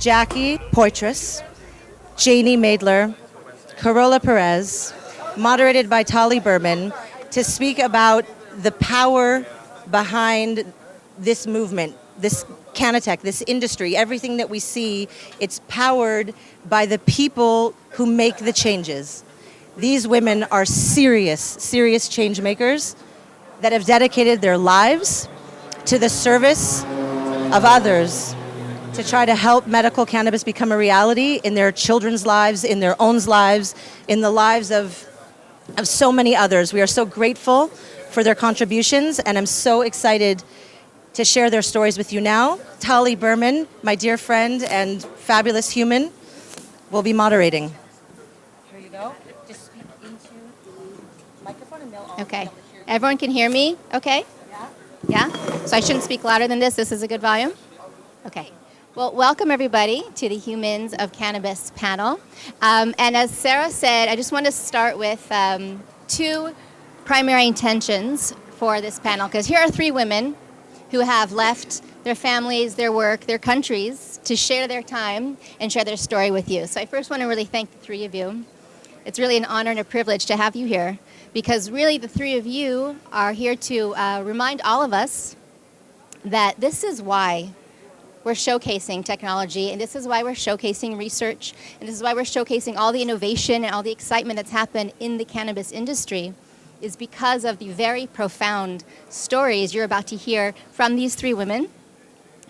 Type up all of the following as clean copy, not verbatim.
Jackie Poitras, Janie Maedler, Carola Perez, moderated by Tali Berman, to speak about the power behind this movement, this CannaTech, this industry, everything that we see. It's powered by the people who make the changes. These women are serious change makers that have dedicated their lives to the service of others to try to help medical cannabis become a reality in their children's lives, in their own lives, in the lives of so many others. We are so grateful for their contributions, and I'm so excited to share their stories with you now. Tali Berman, my dear friend and fabulous human, will be moderating. Here you go. Just speak into the microphone and they'll all Okay. be able to hear you. Everyone can hear me? Okay. Yeah? Yeah? So I shouldn't speak louder than this? This is a good volume? Okay. Well, welcome everybody to the Humans of Cannabis panel. And as Sarah said, I just want to start with two primary intentions for this panel, because here are three women who have left their families, their work, their countries to share their time and share their story with you. So I first want to really thank the three of you. It's really an honor and a privilege to have you here, because really the three of you are here to remind all of us that this is why we're showcasing technology, and this is why we're showcasing research, and this is why we're showcasing all the innovation and all the excitement that's happened in the cannabis industry, is because of the very profound stories you're about to hear from these three women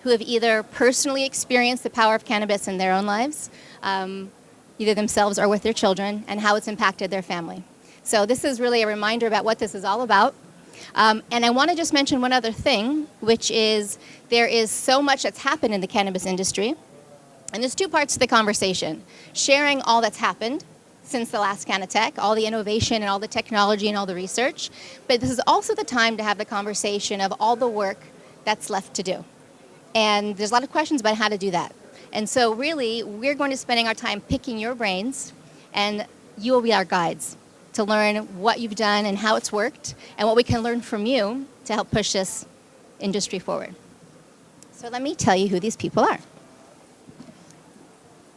who have either personally experienced the power of cannabis in their own lives, either themselves or with their children, and how it's impacted their family. So this is really a reminder about what this is all about. And I want to just mention one other thing, which is there is so much that's happened in the cannabis industry. And there's two parts to the conversation: sharing all that's happened since the last CannaTech, all the innovation and all the technology and all the research. But this is also the time to have the conversation of all the work that's left to do. And there's a lot of questions about how to do that. And so really, we're going to be spending our time picking your brains, and you will be our guides to learn what you've done and how it's worked, and what we can learn from you to help push this industry forward. So let me tell you who these people are.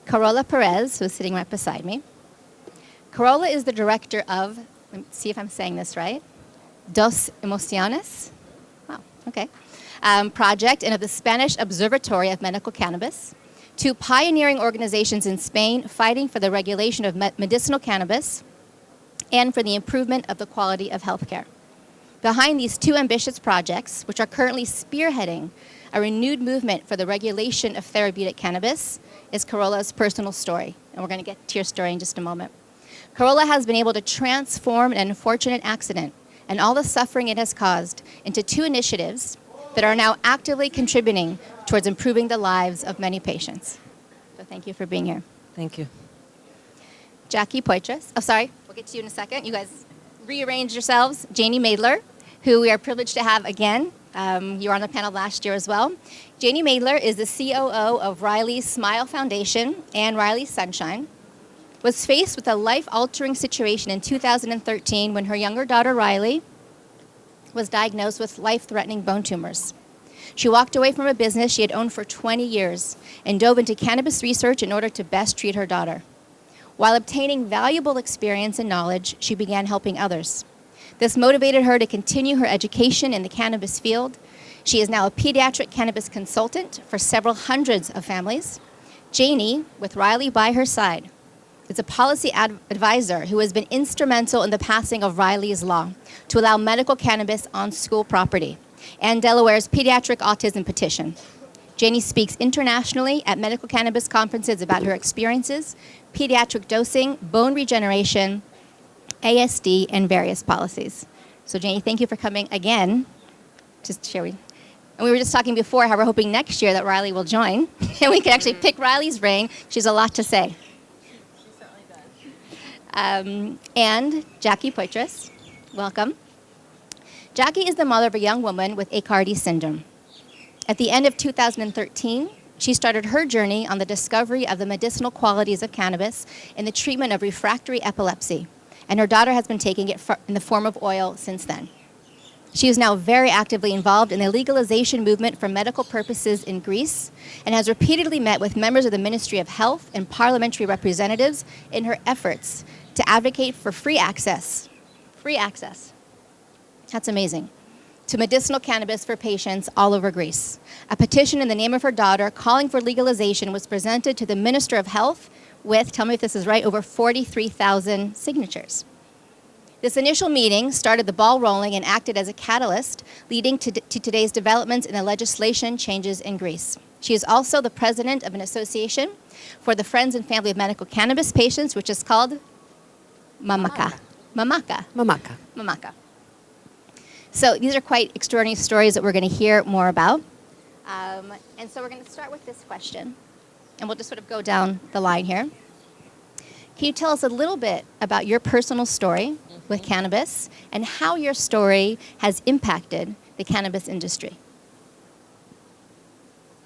Carola Perez, who's sitting right beside me. Carola is the director of, let me see if I'm saying this right, Dos Emociones, wow, okay, project, and of the Spanish Observatory of Medical Cannabis, two pioneering organizations in Spain fighting for the regulation of medicinal cannabis and for the improvement of the quality of healthcare. Behind these two ambitious projects, which are currently spearheading a renewed movement for the regulation of therapeutic cannabis, is Carola's personal story. And we're going to get to your story in just a moment. Carola has been able to transform an unfortunate accident and all the suffering it has caused into two initiatives that are now actively contributing towards improving the lives of many patients. So thank you for being here. Thank you. Jackie Poitras. Oh, sorry. We'll get to you in a second. You guys rearrange yourselves. Janie Maedler, who we are privileged to have again. You were on the panel last year as well. Janie Maedler is the COO of Riley's Smile Foundation and Riley's Sunshine. Was faced with a life-altering situation in 2013 when her younger daughter, Riley, was diagnosed with life-threatening bone tumors. She walked away from a business she had owned for 20 years and dove into cannabis research in order to best treat her daughter. While obtaining valuable experience and knowledge, she began helping others. This motivated her to continue her education in the cannabis field. She is now a pediatric cannabis consultant for several hundreds of families. Janie, with Riley by her side, is a policy advisor who has been instrumental in the passing of Riley's Law to allow medical cannabis on school property and Delaware's pediatric autism petition. Janie speaks internationally at medical cannabis conferences about her experiences, pediatric dosing, bone regeneration, ASD, and various policies. So Janie, thank you for coming again to share with. And we were just talking before how we're hoping next year that Riley will join and we can actually pick Riley's brain. She has a lot to say. And Jackie Poitras, welcome. Jackie is the mother of a young woman with Aicardi syndrome. At the end of 2013, she started her journey on the discovery of the medicinal qualities of cannabis in the treatment of refractory epilepsy, and her daughter has been taking it in the form of oil since then. She is now very actively involved in the legalization movement for medical purposes in Greece and has repeatedly met with members of the Ministry of Health and parliamentary representatives in her efforts to advocate for free access. Free access. That's amazing. To medicinal cannabis for patients all over Greece. A petition in the name of her daughter calling for legalization was presented to the Minister of Health with, tell me if this is right, over 43,000 signatures. This initial meeting started the ball rolling and acted as a catalyst, leading to today's developments in the legislation changes in Greece. She is also the president of an association for the Friends and Family of Medical Cannabis Patients, which is called Mamaka. Mamaka. Mamaka. Mamaka. So these are quite extraordinary stories that we're going to hear more about. And so we're going to start with this question, and we'll just sort of go down the line here. Can you tell us a little bit about your personal story with cannabis and how your story has impacted the cannabis industry?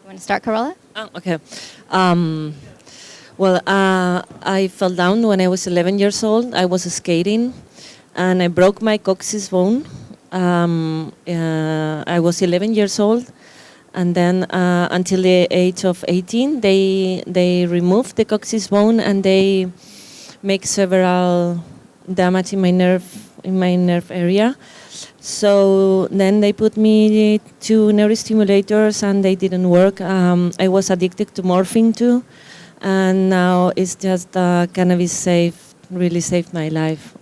You want to start, Carola? Oh, okay. I fell down when I was 11 years old. I was skating, and I broke my coccyx bone. I was 11 years old, and then until the age of 18, they removed the coccyx bone, and they make several damage in my nerve area. So then they put me to neurostimulators, and they didn't work. I was addicted to morphine too, and now it's just cannabis really saved my life,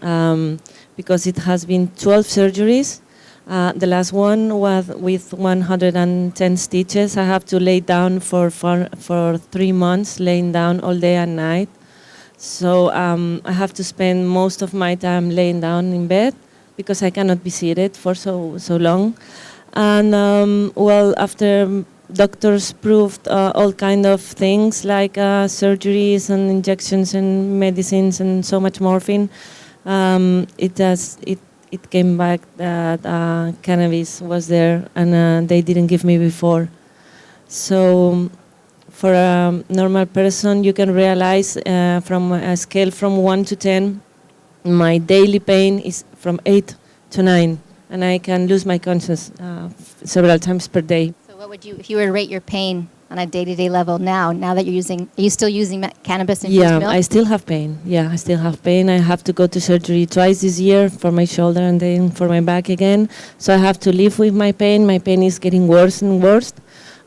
because it has been 12 surgeries. The last one was with 110 stitches. I have to lay down for 3 months, laying down all day and night. So I have to spend most of my time laying down in bed because I cannot be seated for so long. And after doctors proved all kind of things like surgeries and injections and medicines and so much morphine, it came back that cannabis was there, and they didn't give me before. So for a normal person, you can realize from a scale from 1 to 10, my daily pain is from 8 to 9, and I can lose my conscience several times per day. So what would you, if you were to rate your pain on a day-to-day level now that you're using, are you still using cannabis infused milk? Yeah, I still have pain. I still have pain. I have to go to surgery twice this year for my shoulder and then for my back again. So I have to live with my pain. My pain is getting worse and worse.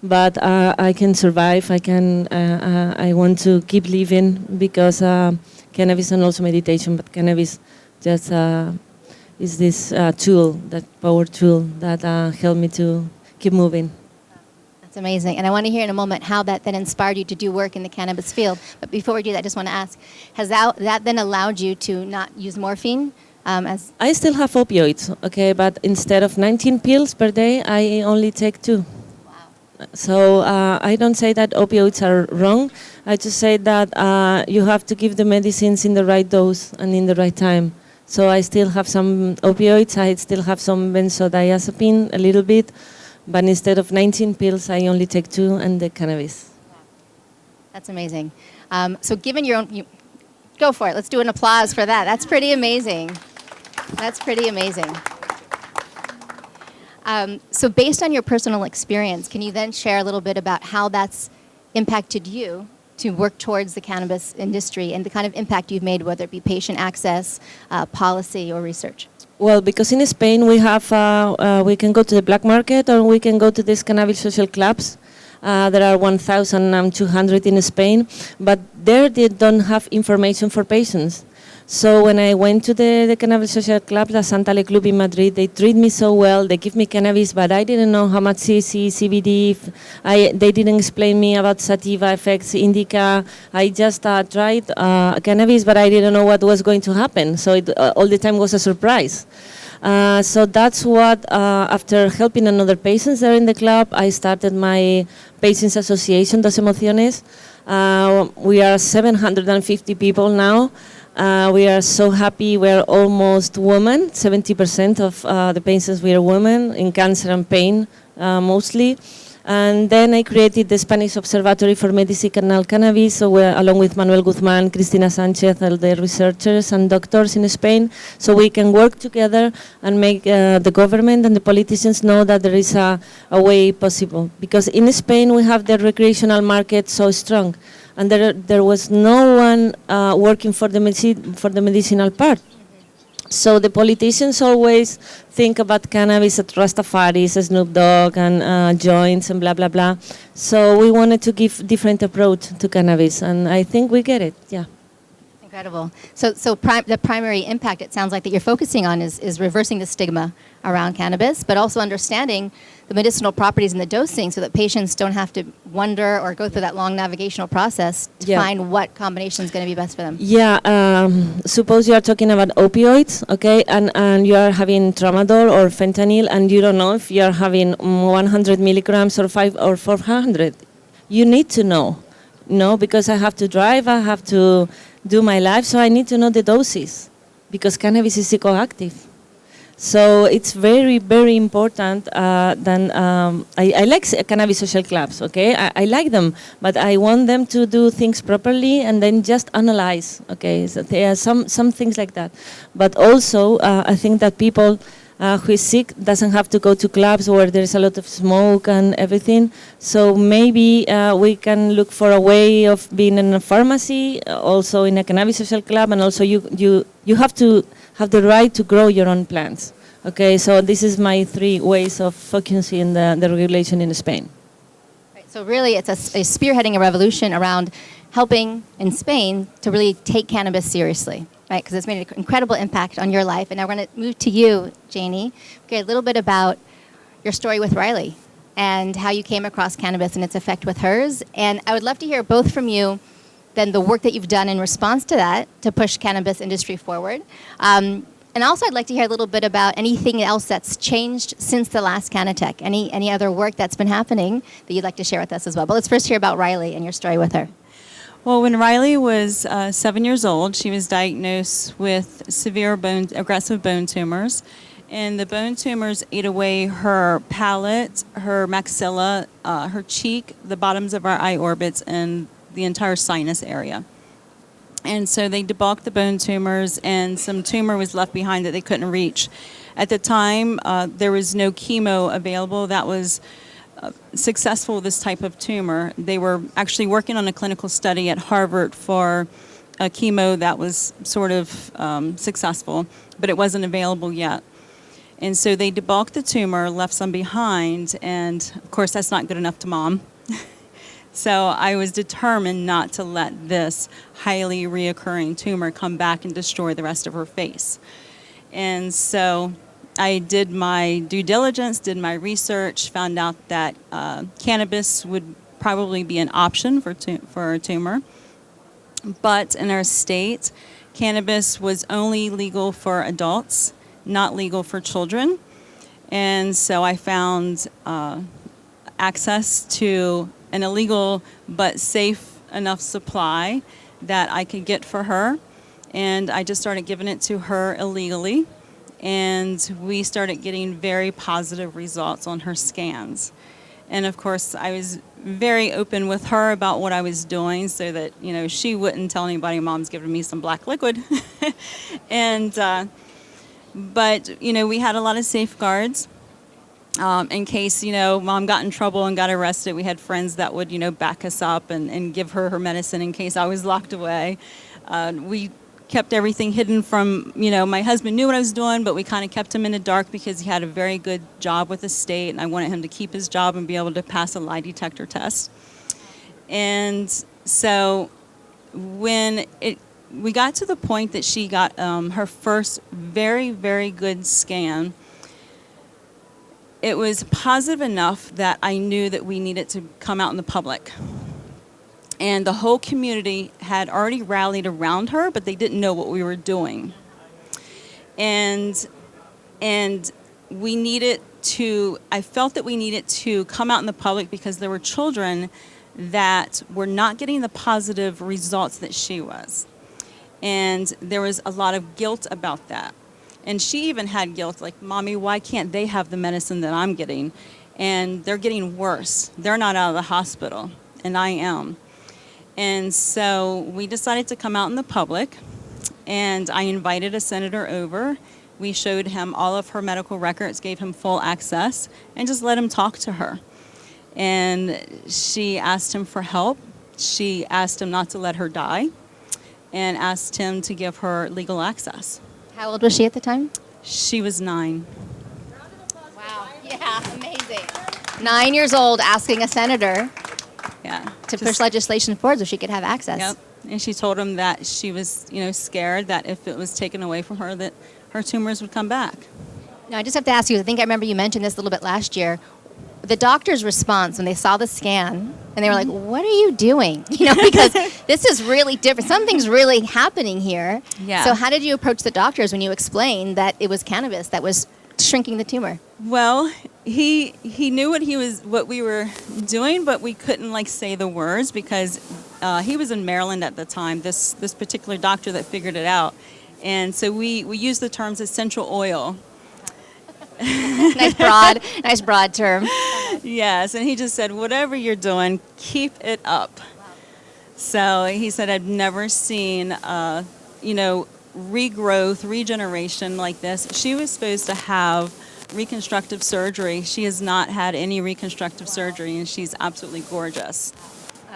But I can survive. I want to keep living because cannabis and also meditation. But cannabis just is this power tool that helped me to keep moving. That's amazing. And I want to hear in a moment how that then inspired you to do work in the cannabis field. But before we do that, I just want to ask, has that then allowed you to not use morphine? I still have opioids, okay, but instead of 19 pills per day, I only take 2. So I don't say that opioids are wrong. I just say that you have to give the medicines in the right dose and in the right time. So I still have some opioids. I still have some benzodiazepine, a little bit. But instead of 19 pills, I only take 2 and the cannabis. That's amazing. So given your own... go for it. Let's do an applause for that. That's pretty amazing. That's pretty amazing. So based on your personal experience, can you then share a little bit about how that's impacted you to work towards the cannabis industry and the kind of impact you've made, whether it be patient access, policy, or research? Well, because in Spain we have, we can go to the black market or we can go to these cannabis social clubs. There are 1,200 in Spain, but there they don't have information for patients. So when I went to the Cannabis Social Club, the Santa Le Club in Madrid, they treat me so well. They give me cannabis, but I didn't know how much CC, CBD. They didn't explain me about sativa effects, indica. I just tried cannabis, but I didn't know what was going to happen. So it all the time was a surprise. So that's what, after helping another patients there in the club, I started my Patients Association, Dos Emociones. We are 750 people now. We are so happy. We are almost women. 70% of the patients we are women in cancer and pain mostly. And then I created the Spanish Observatory for Medicinal Cannabis, so along with Manuel Guzman, Cristina Sanchez, all the researchers and doctors in Spain, so we can work together and make the government and the politicians know that there is a way possible. Because in Spain we have the recreational market so strong, and there was no one working for the medicinal part. So the politicians always think about cannabis at Rastafaris, Snoop Dogg, and joints and blah, blah, blah. So we wanted to give different approach to cannabis, and I think we get it, yeah. Incredible. So the primary impact, it sounds like, that you're focusing on is reversing the stigma around cannabis, but also understanding the medicinal properties and the dosing so that patients don't have to wonder or go through that long navigational process to find what combination is going to be best for them. Yeah, suppose you are talking about opioids, okay, and you are having tramadol or fentanyl, and you don't know if you are having 100 milligrams or 5 or 400. You need to know, because I have to drive, I have to do my life, so I need to know the doses, because cannabis is psychoactive. So it's very, very important. I like cannabis social clubs, okay? I like them, but I want them to do things properly and then just analyze, okay? So there are some things like that. But also, I think that people who is sick doesn't have to go to clubs where there's a lot of smoke and everything. So maybe we can look for a way of being in a pharmacy, also in a cannabis social club, and also you have to have the right to grow your own plants. Okay, so this is my 3 ways of focusing the regulation in Spain. Right, so really it's a spearheading a revolution around helping in Spain to really take cannabis seriously, right? Because it's made an incredible impact on your life. And now we're going to move to you, Janie. Okay, a little bit about your story with Riley and how you came across cannabis and its effect with hers. And I would love to hear both from you then the work that you've done in response to that to push cannabis industry forward. And also I'd like to hear a little bit about anything else that's changed since the last CannaTech, any other work that's been happening that you'd like to share with us as well. But let's first hear about Riley and your story with her. Well, when Riley was 7 years old, she was diagnosed with severe aggressive bone tumors. And the bone tumors ate away her palate, her maxilla, her cheek, the bottoms of our eye orbits, and the entire sinus area. And so they debulked the bone tumors, and some tumor was left behind that they couldn't reach. At the time, there was no chemo available that was successful with this type of tumor. They were actually working on a clinical study at Harvard for a chemo that was sort of successful, but it wasn't available yet. And so they debulked the tumor, left some behind, and of course that's not good enough to mom. So I was determined not to let this highly reoccurring tumor come back and destroy the rest of her face. And so I did my due diligence, did my research, found out that cannabis would probably be an option for a tumor. But in our state, cannabis was only legal for adults, not legal for children. And so I found access to an illegal but safe enough supply that I could get for her. And I just started giving it to her illegally. And we started getting very positive results on her scans. And of course, I was very open with her about what I was doing so that, she wouldn't tell anybody mom's giving me some black liquid. But we had a lot of safeguards. In case, mom got in trouble and got arrested, we had friends that would, back us up and give her medicine in case I was locked away. We kept everything hidden from, my husband knew what I was doing, but we kind of kept him in the dark because he had a very good job with the state, and I wanted him to keep his job and be able to pass a lie detector test. And so when we got to the point that she got her first very, very good scan, it was positive enough that I knew that we needed to come out in the public. And the whole community had already rallied around her, but they didn't know what we were doing. And we needed to, I felt that we needed to come out in the public because there were children that were not getting the positive results that she was. And there was a lot of guilt about that. And she even had guilt, like, Mommy, why can't they have the medicine that I'm getting? and they're getting worse. They're not out of the hospital, and I am. And so we decided to come out in the public, and I invited a senator over. We showed him all of her medical records, gave him full access, and just let him talk to her. And she asked him for help. She asked him not to let her die, and asked him to give her legal access. How old was she at the time? She was 9. Wow. Yeah, amazing. 9 years old, asking a senator Yeah. to push legislation forward so she could have access. Yep. And she told him that she was, scared that if it was taken away from her, that her tumors would come back. Now, I just have to ask you, I think I remember you mentioned this a little bit last year. The doctor's response when they saw the scan, and they were like, what are you doing? Because this is really different. Something's really happening here. Yeah. So how did you approach the doctors when you explained that it was cannabis that was shrinking the tumor? Well, he knew what we were doing, but we couldn't say the words because he was in Maryland at the time, this particular doctor that figured it out. And so we used the terms essential oil. Nice broad term. Yes, and he just said, whatever you're doing, keep it up. So he said, I've never seen, regrowth, regeneration like this. She was supposed to have reconstructive surgery. She has not had any reconstructive surgery, and she's absolutely gorgeous.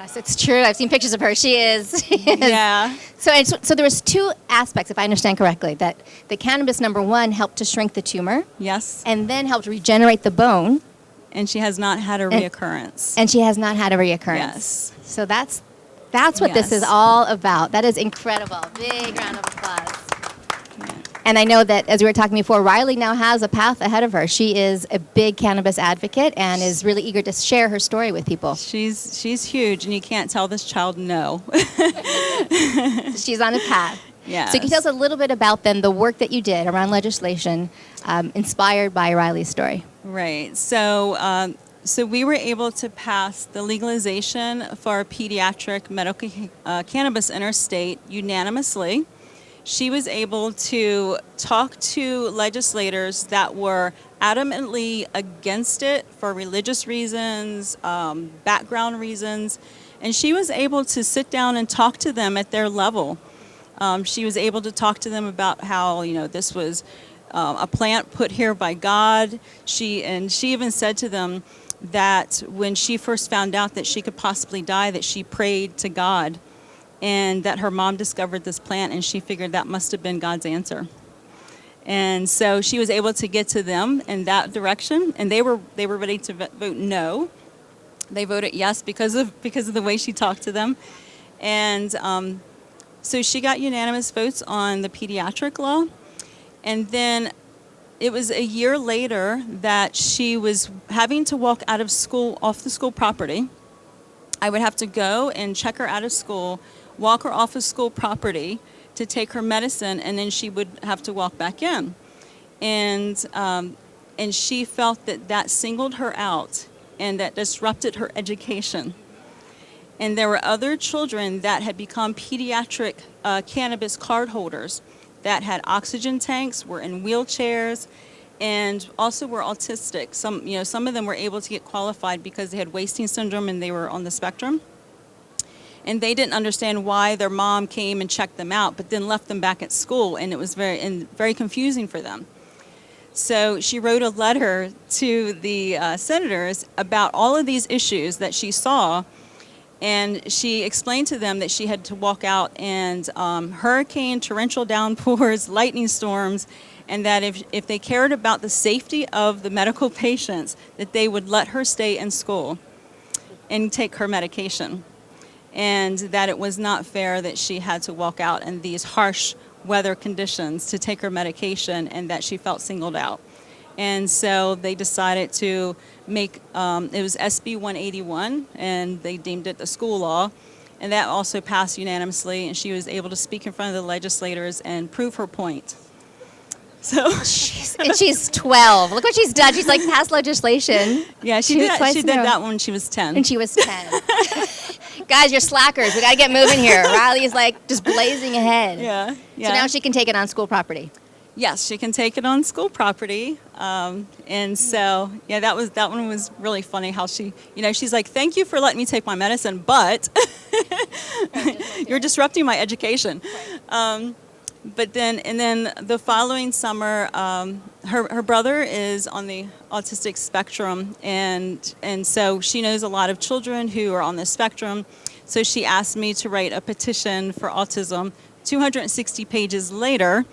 So it's true. I've seen pictures of her. She is. Yeah. So there was 2 aspects, if I understand correctly, that the cannabis, number 1, helped to shrink the tumor. Yes. And then helped regenerate the bone. And she has not had a reoccurrence. And she has not had a reoccurrence. Yes. So that's what this is all about. That is incredible. Big round of applause. And I know that, as we were talking before, Riley now has a path ahead of her. She is a big cannabis advocate and is really eager to share her story with people. She's huge, and you can't tell this child no. She's on a path. Yeah. So can you tell us a little bit about, then, the work that you did around legislation inspired by Riley's story? Right. So we were able to pass the legalization for pediatric medical cannabis interstate unanimously. She was able to talk to legislators that were adamantly against it for religious reasons, background reasons, and she was able to sit down and talk to them at their level. She was able to talk to them about how, this was a plant put here by God. She even said to them that when she first found out that she could possibly die, that she prayed to God, and that her mom discovered this plant, and she figured that must have been God's answer. And so she was able to get to them in that direction, and they were ready to vote no. They voted yes because of the way she talked to them. And so she got unanimous votes on the pediatric law. And then it was a year later that she was having to walk out of school, off the school property. I would have to go and check her out of school, walk her off of school property to take her medicine, and then she would have to walk back in. And she felt that singled her out and that disrupted her education. And there were other children that had become pediatric cannabis card holders that had oxygen tanks, were in wheelchairs, and also were autistic. Some of them were able to get qualified because they had wasting syndrome and they were on the spectrum. And they didn't understand why their mom came and checked them out, but then left them back at school, and it was very confusing for them. So she wrote a letter to the senators about all of these issues that she saw, and she explained to them that she had to walk out and hurricane, torrential downpours, lightning storms, and that if they cared about the safety of the medical patients, that they would let her stay in school and take her medication. And that it was not fair that she had to walk out in these harsh weather conditions to take her medication, and that she felt singled out. And so they decided to make, it was SB 181, and they deemed it the school law, and that also passed unanimously, and she was able to speak in front of the legislators and prove her point. So and she's 12. Look what she's done. She's passed legislation. Yeah, she did that when she was 10. And she was 10. Guys, you're slackers. We got to get moving here. Riley's just blazing ahead. Yeah. So now she can take it on school property. Yes, she can take it on school property. And so, yeah, that one was really funny how she, she's like, thank you for letting me take my medicine, but you're disrupting my education. But then the following summer, her brother is on the autistic spectrum, and so she knows a lot of children who are on the spectrum. So she asked me to write a petition for autism. 260 pages later,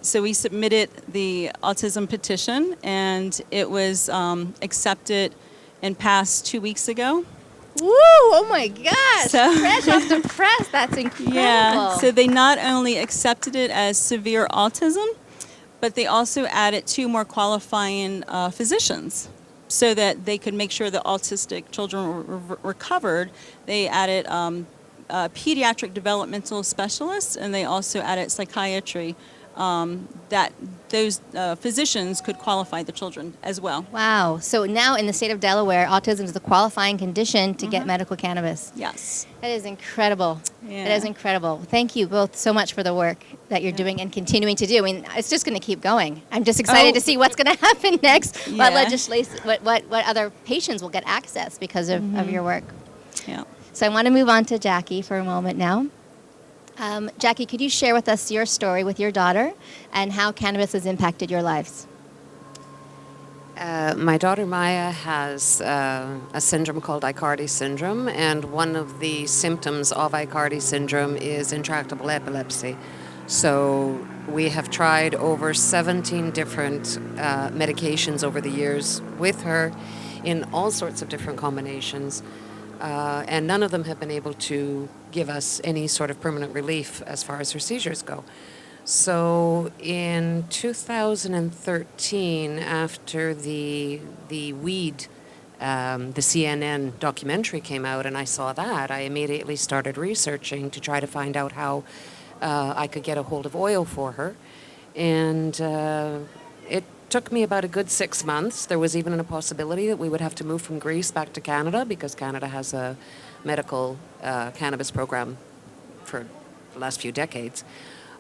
so we submitted the autism petition, and it was accepted and passed 2 weeks ago. Woo! Oh my gosh! So- Fresh off the press. That's incredible. Yeah, so they not only accepted it as severe autism, but they also added 2 more qualifying physicians so that they could make sure that autistic children were covered. They added pediatric developmental specialists, and they also added psychiatry, that those physicians could qualify the children as well. Wow. So now in the state of Delaware, autism is a qualifying condition to get medical cannabis. Yes. That is incredible. Yeah. That is incredible. Thank you both so much for the work that you're doing and continuing to do. I mean, it's just going to keep going. I'm just excited to see what's going to happen next. What Yeah. legislation, what other patients will get access because of your work. Yeah. So I want to move on to Jackie for a moment now. Jackie, could you share with us your story with your daughter and how cannabis has impacted your lives? My daughter Maya has a syndrome called Aicardi syndrome, and one of the symptoms of Aicardi syndrome is intractable epilepsy. So we have tried over 17 different medications over the years with her in all sorts of different combinations, and none of them have been able to give us any sort of permanent relief as far as her seizures go. So in 2013, after the weed, the CNN documentary came out, and I saw that, I immediately started researching to try to find out how I could get a hold of oil for her. And it took me about a good 6 months. There was even a possibility that we would have to move from Greece back to Canada, because Canada has a medical cannabis program for the last few decades.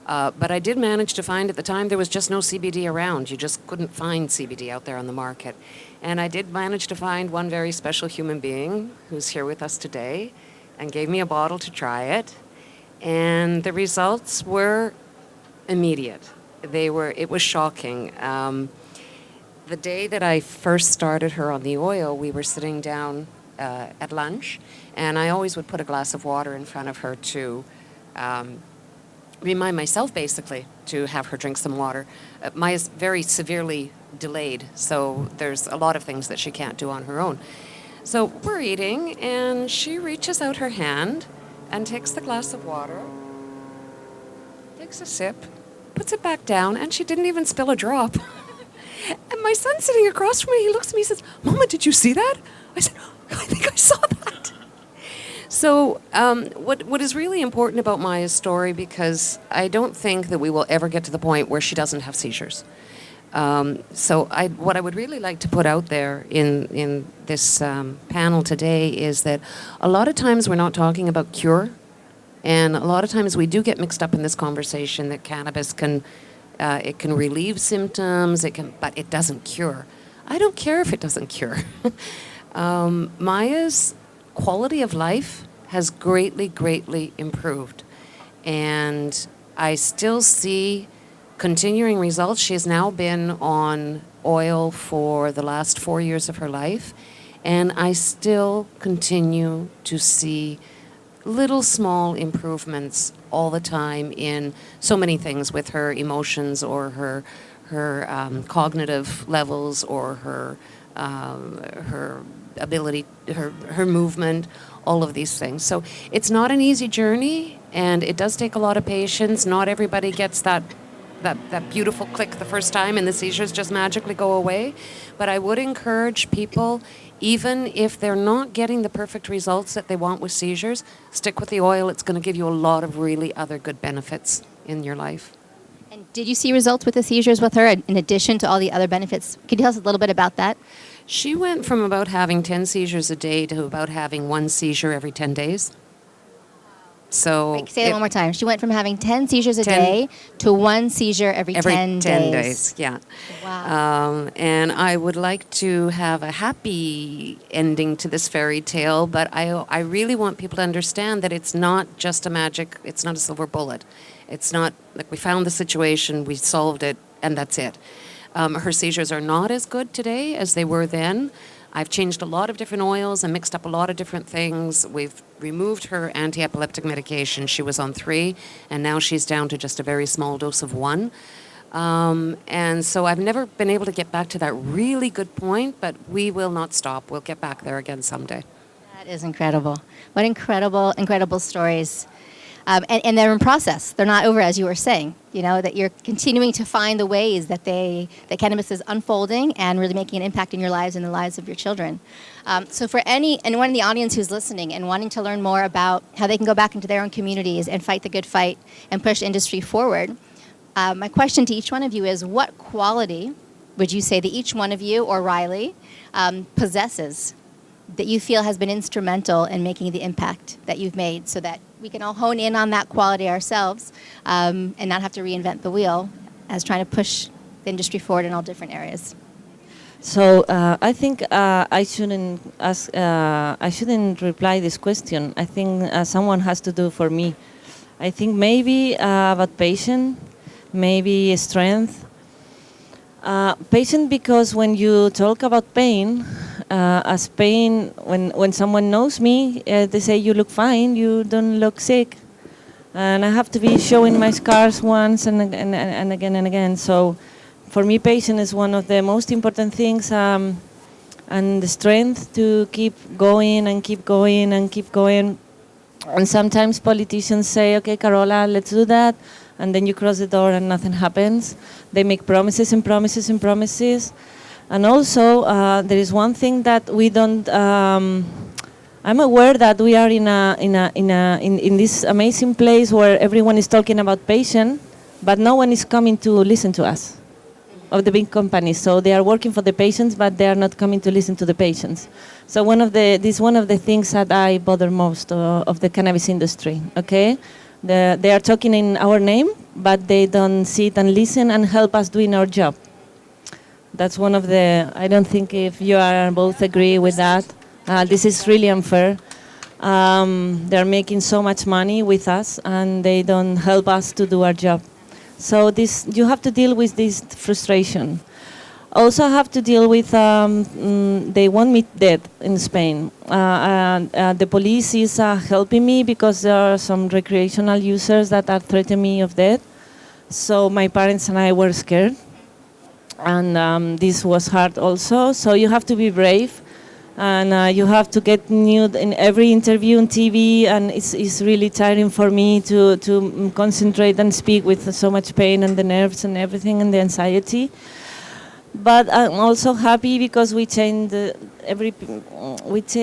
But I did manage to find, at the time, there was just no CBD around. You just couldn't find CBD out there on the market. And I did manage to find one very special human being who's here with us today and gave me a bottle to try it. And the results were immediate. It was shocking. The day that I first started her on the oil, we were sitting down at lunch, and I always would put a glass of water in front of her to remind myself, basically, to have her drink some water. Maya's very severely delayed, so there's a lot of things that she can't do on her own. So we're eating, and she reaches out her hand and takes the glass of water, takes a sip, puts it back down, and she didn't even spill a drop. And my son's sitting across from me, he looks at me and says, "Mama, did you see that?" I said, "I think I saw that." So what is really important about Maya's story, because I don't think that we will ever get to the point where she doesn't have seizures. What I would really like to put out there in this panel today is that a lot of times we're not talking about cure, and a lot of times we do get mixed up in this conversation that cannabis can relieve symptoms, but it doesn't cure. I don't care if it doesn't cure. Maya's quality of life has greatly, greatly improved. And I still see continuing results. She has now been on oil for the last 4 years of her life. And I still continue to see little small improvements all the time in so many things with her emotions or her cognitive levels or her ability, her movement, all of these things. So it's not an easy journey, and it does take a lot of patience. Not everybody gets that beautiful click the first time and the seizures just magically go away. But I would encourage people, even if they're not getting the perfect results that they want with seizures, stick with the oil. It's going to give you a lot of really other good benefits in your life. And did you see results with the seizures with her in addition to all the other benefits? Could you tell us a little bit about that? She went from about having 10 seizures a day to about having 1 seizure every 10 days. So Wait, say that one more time. She went from having 10 seizures a 10 day to one seizure every 10 days. Yeah. Wow. And I would like to have a happy ending to this fairy tale, but I really want people to understand that it's not just a magic, it's not a silver bullet. It's not like we found the situation, we solved it, and that's it. Her seizures are not as good today as they were then. I've changed a lot of different oils and mixed up a lot of different things. We've removed her anti-epileptic medication. She was on 3, and now she's down to just a very small dose of 1. And so I've never been able to get back to that really good point, but we will not stop. We'll get back there again someday. That is incredible. What incredible, incredible stories. And they're in process. They're not over, as you were saying. You know, that you're continuing to find the ways that that cannabis is unfolding and really making an impact in your lives and the lives of your children. So for anyone in the audience who's listening and wanting to learn more about how they can go back into their own communities and fight the good fight and push industry forward, my question to each one of you is, what quality would you say that each one of you or Riley possesses that you feel has been instrumental in making the impact that you've made, so that we can all hone in on that quality ourselves and not have to reinvent the wheel as trying to push the industry forward in all different areas? So I think I shouldn't ask. I shouldn't reply this question. I think someone has to do for me. I think maybe about patience, maybe strength. Patient, because when you talk about pain, as pain, when someone knows me, they say, you look fine, you don't look sick. And I have to be showing my scars once and again and again. So for me, patience is one of the most important things, and the strength to keep going and keep going and keep going. And sometimes politicians say, okay, Carola, let's do that. And then you cross the door and nothing happens. They make promises and promises and promises. And also, there is one thing that we don't. I'm aware that we are in this amazing place where everyone is talking about patients, but no one is coming to listen to us, of the big companies. So they are working for the patients, but they are not coming to listen to the patients. So this is one of the things that I bother most of the cannabis industry. Okay. They are talking in our name, but they don't sit and listen and help us doing our job. That's one of the, I don't think if you are both agree with that. This is really unfair. They're making so much money with us, and they don't help us to do our job. So you have to deal with this frustration. Also, I have to deal with, they want me dead in Spain. The police is helping me because there are some recreational users that are threatening me of death. So my parents and I were scared. And this was hard also. So you have to be brave. And you have to get nude in every interview on TV. And it's really tiring for me to concentrate and speak with so much pain and the nerves and everything and the anxiety. But I'm also happy because we change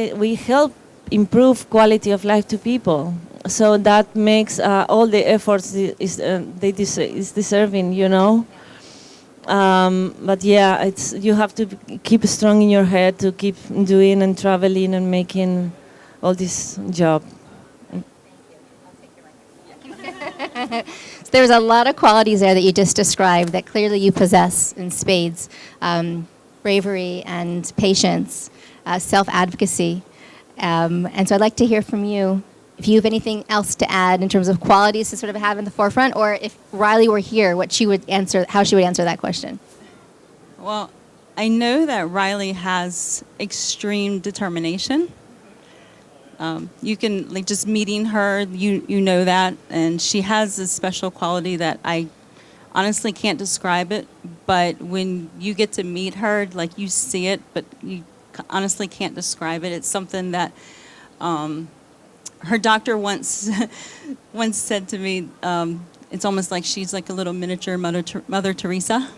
we help improve quality of life to people. So that makes all the efforts is deserving, you know. But yeah, you have to keep strong in your head to keep doing and traveling and making all this job. So there's a lot of qualities there that you just described that clearly you possess in spades. Bravery and patience, self-advocacy. And so I'd like to hear from you if you have anything else to add in terms of qualities to sort of have in the forefront, or if Riley were here, how she would answer that question. Well, I know that Riley has extreme determination. You can, like, just meeting her, you know that, and she has a special quality that I honestly can't describe it, but when you get to meet her, like, you see it, but you honestly can't describe it. It's something that her doctor once said to me, it's almost like she's like a little miniature Mother Teresa.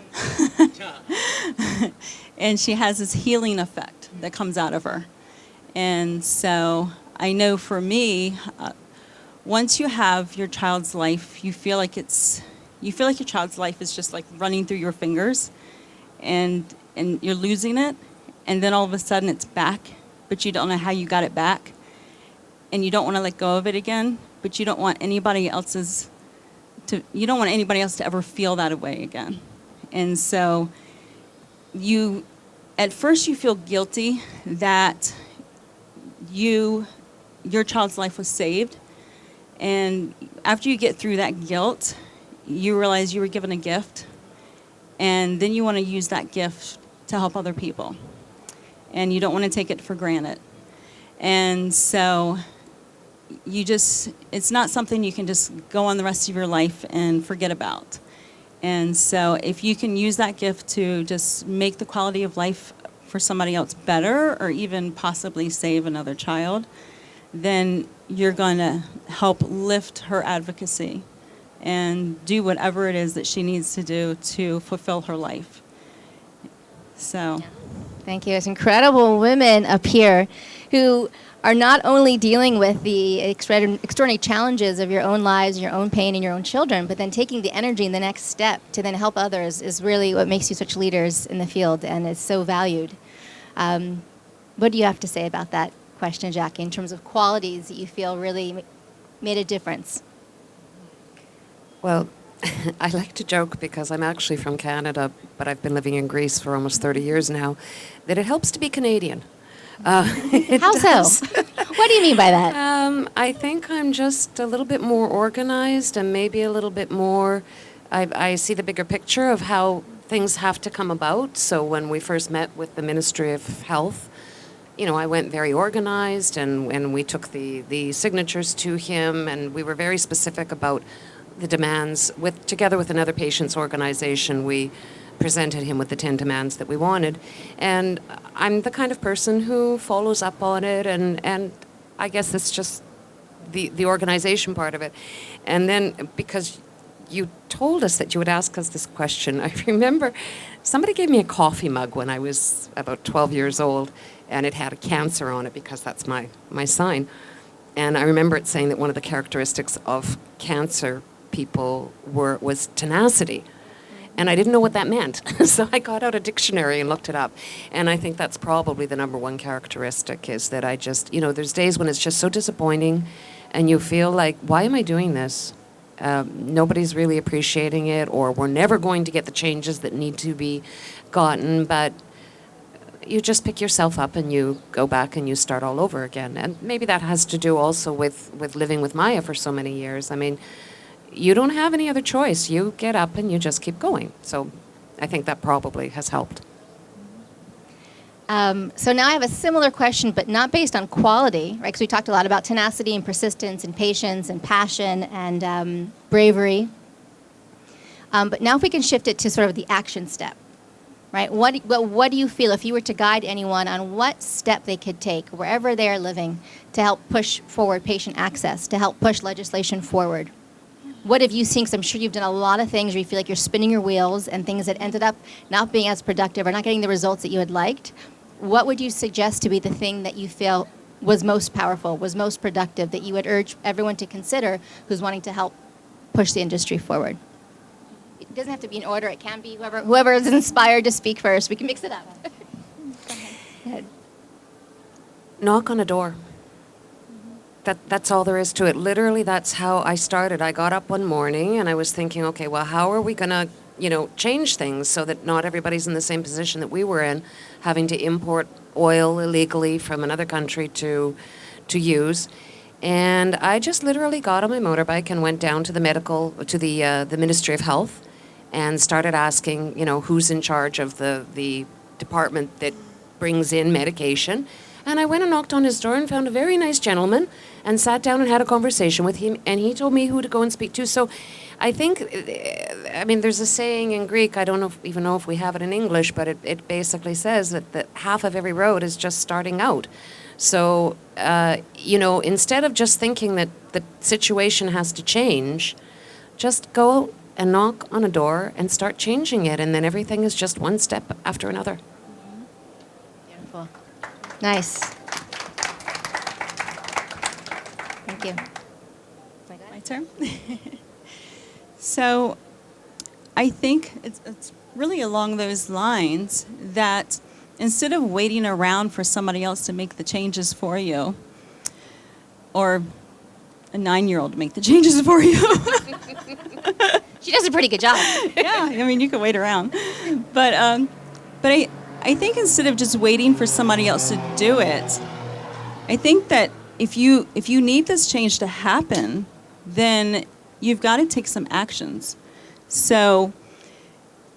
And she has this healing effect that comes out of her. And so I know for me, once you have your child's life, you feel like your child's life is just like running through your fingers, and you're losing it, and then all of a sudden it's back, but you don't know how you got it back, and you don't want to let go of it again. but you don't want anybody else to ever feel that way again. And so at first you feel guilty that your child's life was saved. And after you get through that guilt, you realize you were given a gift. And then you want to use that gift to help other people. And you don't want to take it for granted. And so it's not something you can just go on the rest of your life and forget about. And so if you can use that gift to just make the quality of life for somebody else better, or even possibly save another child, then you're going to help lift her advocacy and do whatever it is that she needs to do to fulfill her life. So, Thank you. It's incredible women up here who are not only dealing with the extraordinary challenges of your own lives, your own pain, and your own children, but then taking the energy in the next step to then help others is really what makes you such leaders in the field, and is so valued. What do you have to say about that question, Jackie, in terms of qualities that you feel really made a difference? Well, I like to joke, because I'm actually from Canada, but I've been living in Greece for almost 30 years now, that it helps to be Canadian. How so? What do you mean by that? I think I'm just a little bit more organized, and maybe a little bit more, I see the bigger picture of how things have to come about. So when we first met with the Ministry of Health, I went very organized, and we took the signatures to him, and we were very specific about the demands. Together with another patients' organization, we presented him with the 10 demands that we wanted. And I'm the kind of person who follows up on it, and I guess it's just the organization part of it. And then, because you told us that you would ask us this question, I remember somebody gave me a coffee mug when I was about 12 years old, and it had a cancer on it, because that's my sign. And I remember it saying that one of the characteristics of cancer people was tenacity. And I didn't know what that meant. So I got out a dictionary and looked it up. And I think that's probably the number one characteristic, is that I just, there's days when it's just so disappointing, and you feel like, why am I doing this? Nobody's really appreciating it, or we're never going to get the changes that need to be gotten. But you just pick yourself up and you go back and you start all over again. And maybe that has to do also with living with Maya for so many years. I mean, you don't have any other choice. You get up and you just keep going. So I think that probably has helped. So now I have a similar question, but not based on quality, right? Because we talked a lot about tenacity and persistence and patience and passion and bravery. But now if we can shift it to sort of the action step, right? What do you feel, if you were to guide anyone on what step they could take wherever they are living to help push forward patient access, to help push legislation forward? What have you seen? Because I'm sure you've done a lot of things where you feel like you're spinning your wheels, and things that ended up not being as productive or not getting the results that you had liked. What would you suggest to be the thing that you feel was most powerful, was most productive, that you would urge everyone to consider who's wanting to help push the industry forward? It doesn't have to be in order. It can be whoever is inspired to speak first. We can mix it up. Go ahead. Knock on a door. That's all there is to it. Literally, that's how I started. I got up one morning and I was thinking, okay, well, how are we going to, change things so that not everybody's in the same position that we were in, having to import oil illegally from another country to use. And I just literally got on my motorbike and went down to the Ministry of Health, and started asking, who's in charge of the department that brings in medication. And I went and knocked on his door and found a very nice gentleman and sat down and had a conversation with him, and he told me who to go and speak to. So I think, there's a saying in Greek, I don't even know if we have it in English, but it basically says that half of every road is just starting out. So, instead of just thinking that the situation has to change, just go and knock on a door and start changing it, and then everything is just one step after another. Beautiful. Nice. Thank you. My turn? So I think it's really along those lines that instead of waiting around for somebody else to make the changes for you, or a 9-year-old to make the changes for you. She does a pretty good job. Yeah, I mean, you can wait around. But I think instead of just waiting for somebody else to do it, I think that if you need this change to happen, then you've got to take some actions. So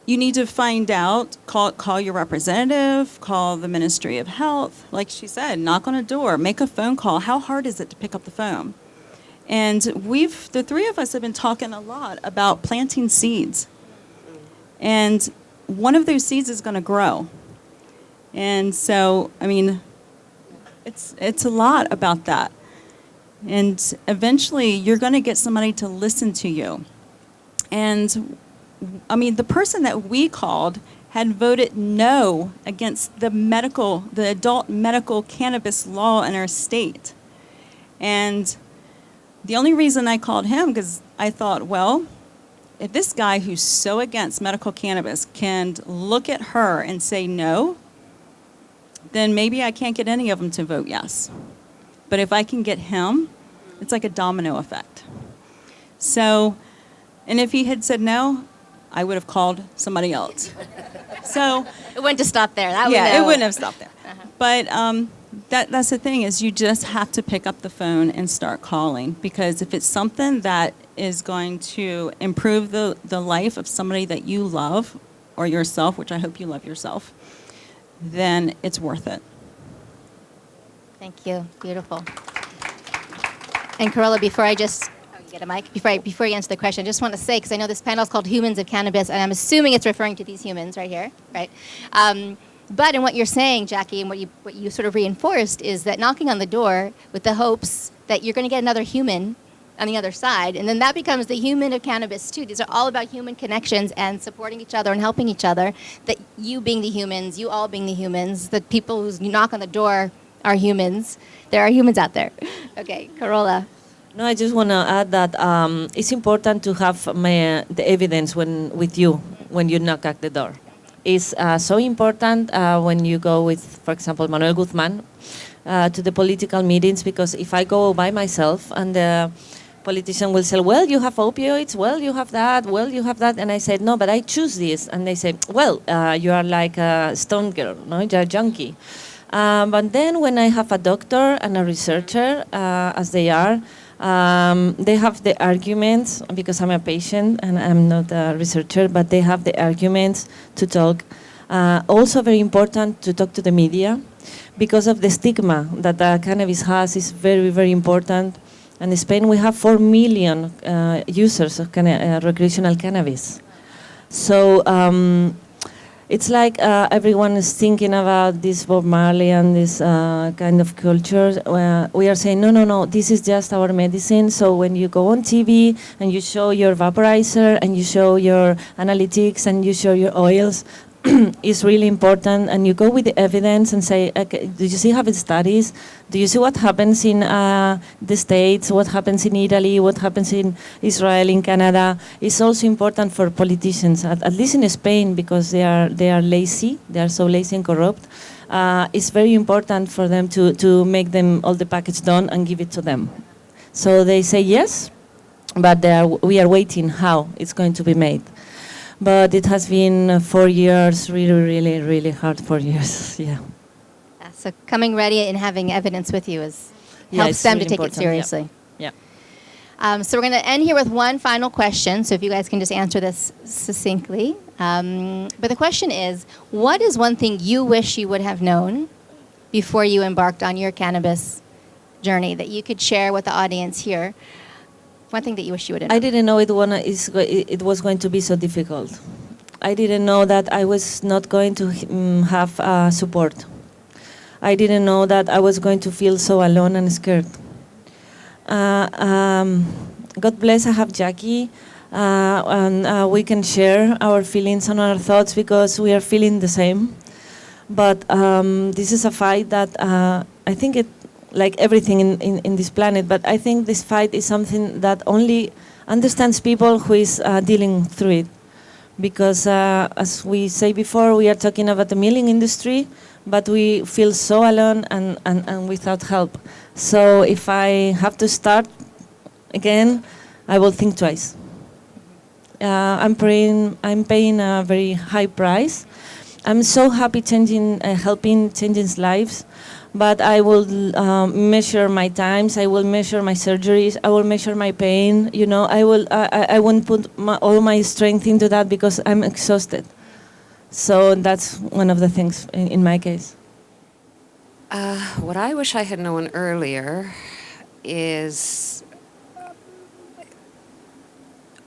you need to find out, call your representative, call the Ministry of Health. Like she said, knock on a door, make a phone call. How hard is it to pick up the phone? And the three of us have been talking a lot about planting seeds. And one of those seeds is going to grow. And so, I mean, it's a lot about that. And eventually you're going to get somebody to listen to you. And I mean, the person that we called had voted no against the adult medical cannabis law in our state. And the only reason I called him, because I thought, well, if this guy who's so against medical cannabis can look at her and say no, then maybe I can't get any of them to vote yes. But if I can get him, it's like a domino effect. So, and if he had said no, I would have called somebody else. So It wouldn't have stopped there. That yeah, would it wouldn't have stopped there. But that's the thing, is you just have to pick up the phone and start calling, because if it's something that is going to improve the life of somebody that you love, or yourself, which I hope you love yourself, then it's worth it. Thank you. Beautiful. And Carola, before I just get a mic, before you answer the question, I just want to say, because I know this panel is called Humans of Cannabis, and I'm assuming it's referring to these humans right here, right? But in what you're saying, Jackie, and what you sort of reinforced, is that knocking on the door with the hopes that you're going to get another human on the other side, and then that becomes the human of cannabis too. These are all about human connections and supporting each other and helping each other. That you being the humans, you all being the humans, the people who knock on the door are humans. There are humans out there. Okay, Carola. No, I just want to add that it's important to have the evidence with you when you knock at the door. It's so important when you go with, for example, Manuel Guzman to the political meetings, because if I go by myself and the politician will say, well, you have opioids, well, you have that, well, you have that, and I said, no, but I choose this, and they say, well, you are like a stone girl, no, you're a junkie. But then when I have a doctor and a researcher, as they are, they have the arguments, because I'm a patient and I'm not a researcher, but they have the arguments to talk. Also very important to talk to the media, because of the stigma that cannabis has is very, very important. And in Spain we have 4 million users of recreational cannabis. So it's like everyone is thinking about this Bob Marley and this kind of culture. We are saying, no, this is just our medicine. So when you go on TV and you show your vaporizer and you show your analytics and you show your oils, it's really important. And you go with the evidence and say, okay, do you see how it studies? Do you see what happens in the States, what happens in Italy, what happens in Israel, in Canada? It's also important for politicians, at least in Spain, because they are lazy. They are so lazy and corrupt. It's very important for them to make them all the package done and give it to them. So they say yes, but we are waiting how it's going to be made. But it has been 4 years, really, really, really hard 4 years, yeah. So coming ready and having evidence with you helps them really to take it seriously. Yeah. So we're going to end here with one final question, so if you guys can just answer this succinctly. But the question is, what is one thing you wish you would have known before you embarked on your cannabis journey that you could share with the audience here? One thing that you wish you would have known. I didn't know it was going to be so difficult. I didn't know that I was not going to have support. I didn't know that I was going to feel so alone and scared. God bless, I have Jackie, and we can share our feelings and our thoughts because we are feeling the same. But this is a fight that I think like everything in this planet, but I think this fight is something that only understands people who is dealing through it. Because as we say before, we are talking about the milling industry, but we feel so alone and without help. So if I have to start again, I will think twice. I'm paying a very high price. I'm so happy helping changing lives, but I will measure my times. I will measure my surgeries. I will measure my pain. You know, I won't put all my strength into that because I'm exhausted. So that's one of the things in my case. What I wish I had known earlier is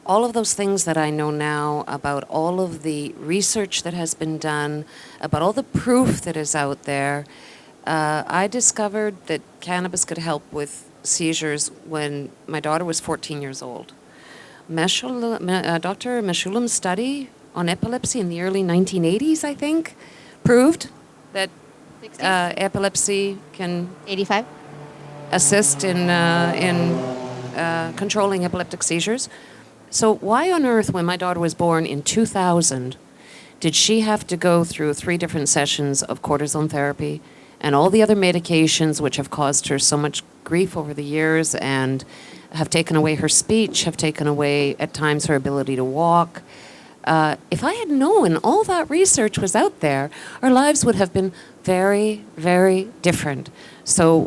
all of those things that I know now about all of the research that has been done, about all the proof that is out there. I discovered that cannabis could help with seizures when my daughter was 14 years old. Dr. Meshulam's study on epilepsy in the early 1980s, I think, proved that epilepsy can 85? assist in controlling epileptic seizures. So why on earth, when my daughter was born in 2000, did she have to go through 3 different sessions of cortisone therapy and all the other medications which have caused her so much grief over the years and have taken away her speech, have taken away at times her ability to walk? If I had known all that research was out there, our lives would have been very, very different. So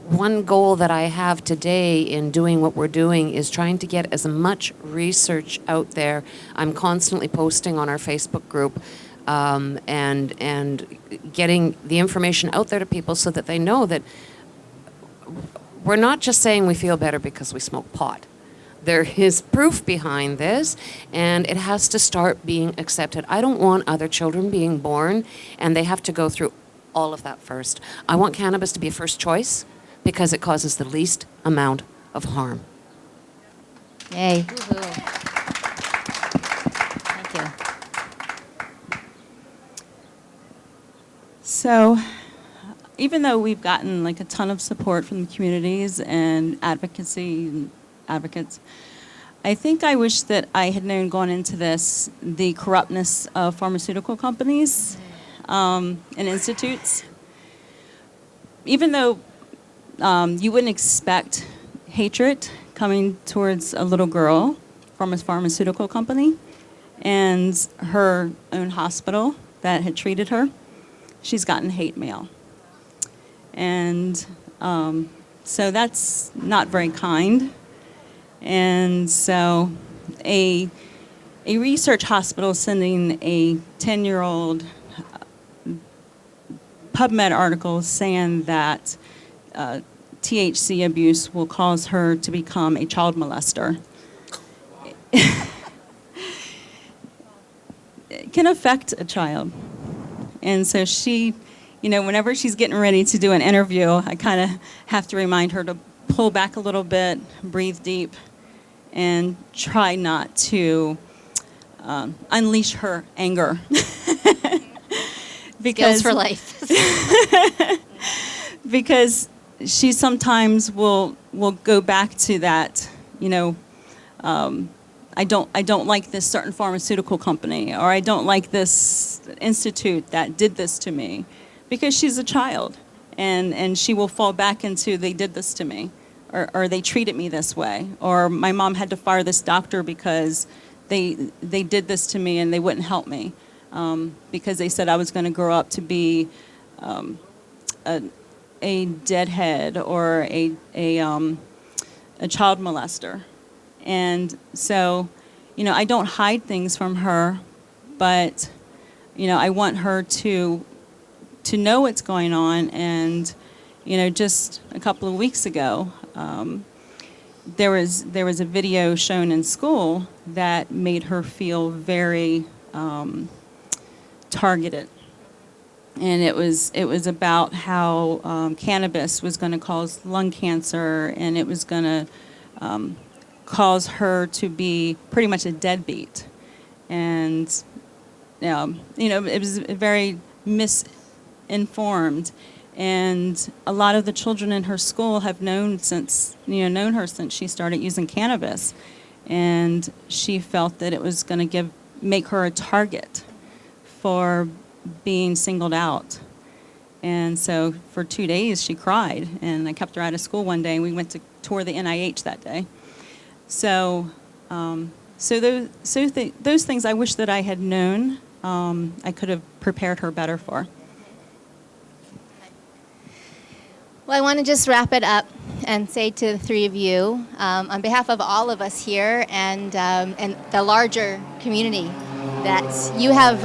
one goal that I have today in doing what we're doing is trying to get as much research out there. I'm constantly posting on our Facebook group and getting the information out there to people so that they know that we're not just saying we feel better because we smoke pot. There is proof behind this, and it has to start being accepted. I don't want other children being born, and they have to go through all of that first. I want cannabis to be a first choice because it causes the least amount of harm. Yay. Thank you. So, even though we've gotten like a ton of support from the communities and advocacy and advocates, I think I wish that I had known going into this the corruptness of pharmaceutical companies and institutes. Even though you wouldn't expect hatred coming towards a little girl from a pharmaceutical company and her own hospital that had treated her, she's gotten hate mail. And so that's not very kind. And so a research hospital sending a 10-year-old PubMed article saying that THC abuse will cause her to become a child molester. It can affect a child. And so she, you know, whenever she's getting ready to do an interview, I kind of have to remind her to pull back a little bit, breathe deep, and try not to unleash her anger. Skills for life. Because she sometimes will go back to that, you know, I don't like this certain pharmaceutical company, or I don't like this institute that did this to me, because she's a child, and she will fall back into they did this to me, or they treated me this way, or my mom had to fire this doctor because they did this to me and they wouldn't help me because they said I was going to grow up to be a deadhead or a child molester. And so, you know, I don't hide things from her, but, you know, I want her to know what's going on. And, you know, just a couple of weeks ago, there was a video shown in school that made her feel very targeted. And it was about how cannabis was going to cause lung cancer, and it was going to cause her to be pretty much a deadbeat. And, you know, it was very misinformed. And a lot of the children in her school have known her since she started using cannabis. And she felt that it was going to make her a target for being singled out. And so for 2 days she cried, and I kept her out of school one day, and we went to tour the NIH that day. So, those things I wish that I had known, I could have prepared her better for. Well, I want to just wrap it up and say to the three of you, on behalf of all of us here and the larger community, that you have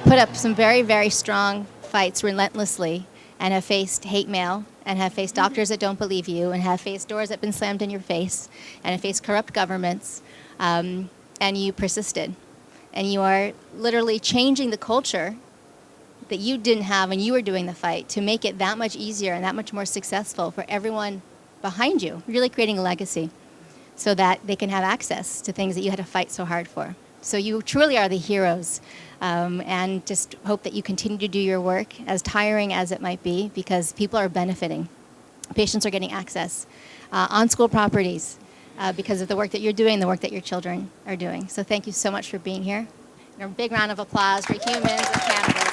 put up some very, very strong fights relentlessly and have faced hate mail and have faced doctors that don't believe you and have faced doors that have been slammed in your face and have faced corrupt governments, and you persisted. And you are literally changing the culture that you didn't have when you were doing the fight to make it that much easier and that much more successful for everyone behind you, really creating a legacy so that they can have access to things that you had to fight so hard for. So you truly are the heroes, and just hope that you continue to do your work, as tiring as it might be, because people are benefiting. Patients are getting access on school properties because of the work that you're doing, the work that your children are doing. So thank you so much for being here. And a big round of applause for Humans of Cannabis.